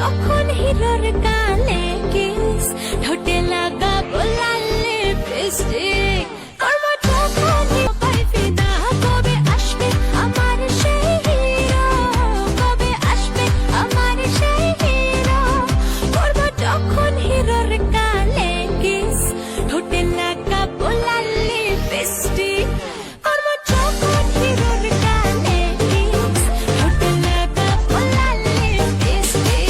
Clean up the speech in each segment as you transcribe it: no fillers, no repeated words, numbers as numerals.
যখন হিরোর গালে কিস, ঠোঁটে লাগাবো লাল লিপস্টিক, করবো যখন সবাই ফিদা। কবে আসবে আমার সেই হিরো, কবে আসবে আমার সেই হিরো, করবো যখন হিরোর গালে কিস, ঠোঁটে লাগাবো লাল লিপস্টিক, করবো যখন হিরোর গালে কিস, ঠোঁটে লাগাবো লাল লিপস্টিক।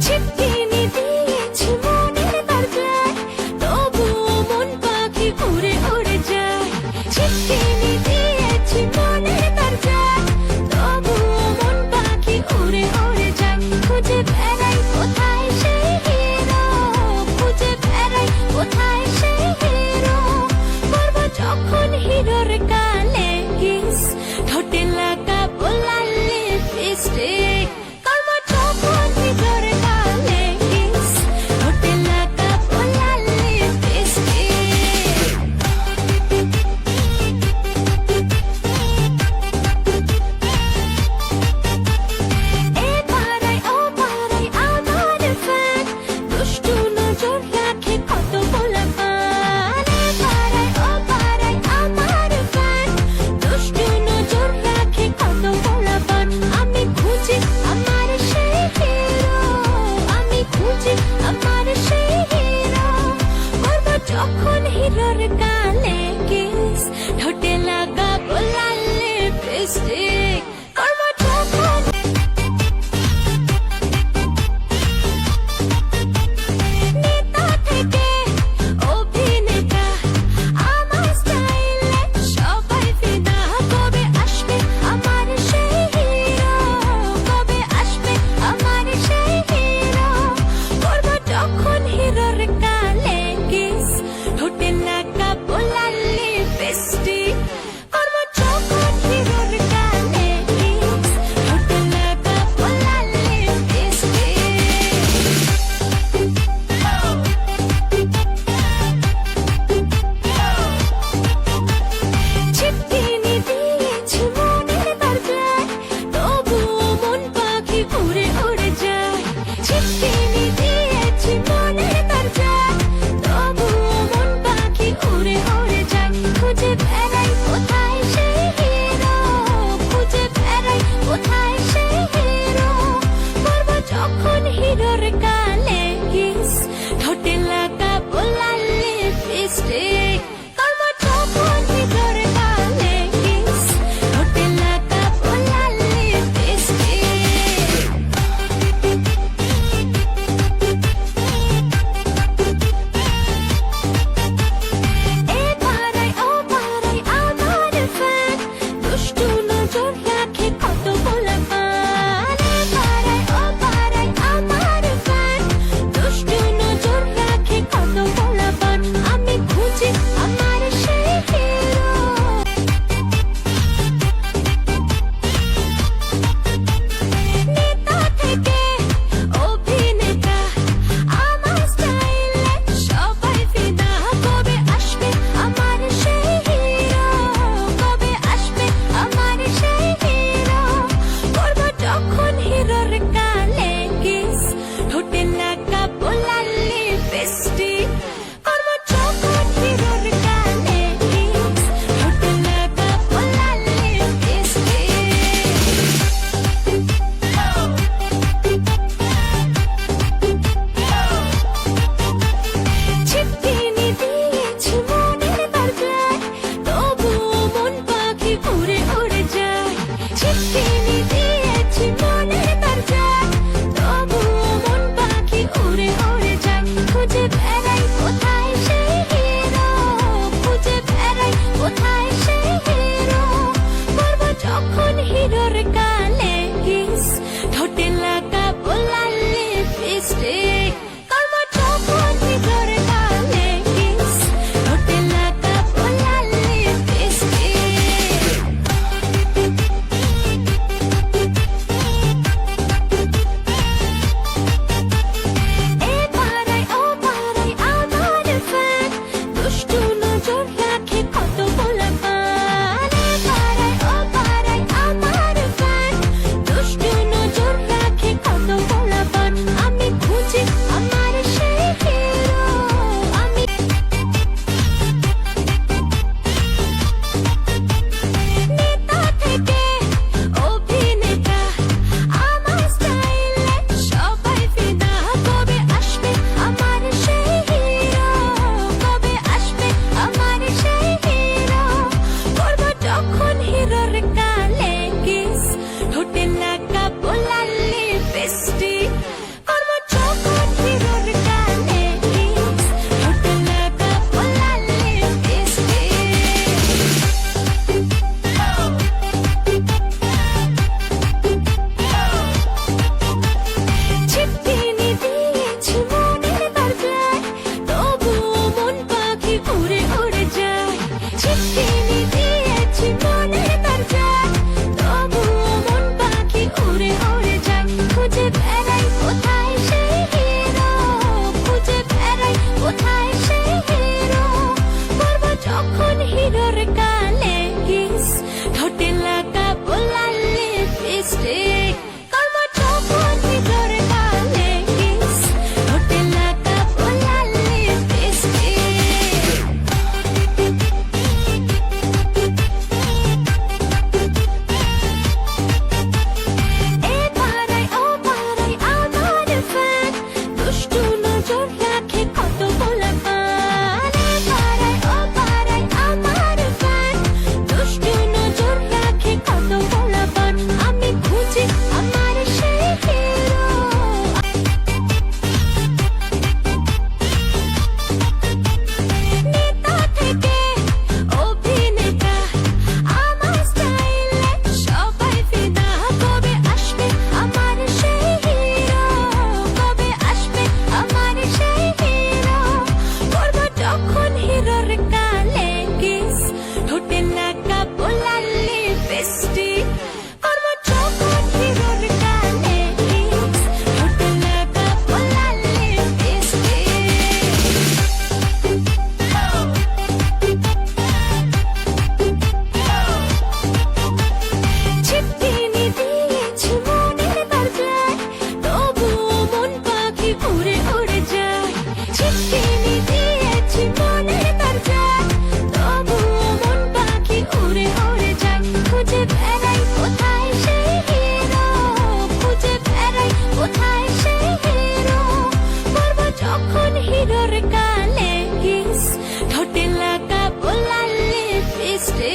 ছিটকিনি দিয়েছি মনের দরজায়, তবুও মন পাখি উড়ে উড়ে যায়। ছিটকিনি দিয়েছি মনের দরজায়, তবুও মন পাখি উড়ে উড়ে যায়। খুঁজে বেড়াই কোথায় সেই হিরো, খুঁজে বেড়াই কোথায় সেই হিরো, করবো যখন হিরোর গালে কিস, ঠোঁটে লাগাবো লাল লিপস্টিক, করবো যখন হিরোর গালে কিস, ঠোঁটে লাগাবো লাল লিপস্টিক। এ পাড়ায় ও পাড়ায় আমার ফ্যান, দুষ্টু নজর রাখে কত পোলাপান। এ পাড়ায় ও পাড়ায় আমার ফ্যান, দুষ্টু নজর রাখে কত পোলাপান। আমি খুঁজি আমার সেই হিরো, আমি খুঁজি আমার সেই হিরো, করবো যখন হিরোর গালে কিস, ঠোঁটে লাগাবো লাল লিপস্টিক, করবো যখন। নেতা থেকে অভিনেতা, আমার স্টাইলে সবাই ফিদা। কবে আসবে আমার সেই হিরো, কবে আসবে আমার সেই হিরো, করবো যখন হিরোর গালে কিস, ঠোঁটে লাগাবো লাল লিপস্টিক, করবো যখন হিরোর গালে কিস, ঠোঁটে লাগাবো লাল লিপস্টিক। ছিটকিনি দিয়েছি মনের দরজায়, তবুও মন পাখি উড়ে উড়ে যায়। ছিটকিনি দিয়েছি মনের দরজায়, তবুও মন পাখি উড়ে উড়ে যায়। খুঁজে বেড়াই কোথায় সেই হিরো, খুঁজে বেড়াই কোথায় সেই হিরো, করবো যখন হিরোর গালে কিস, ঠোঁটে লাগাবো লাল লিপস্টিক, করবো যখন হিরোর গালে কিস, ঠোঁটে লাগাবো লাল লিপস্টিক। এ পাড়ায় ও পাড়ায় আমার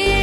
দিয়ে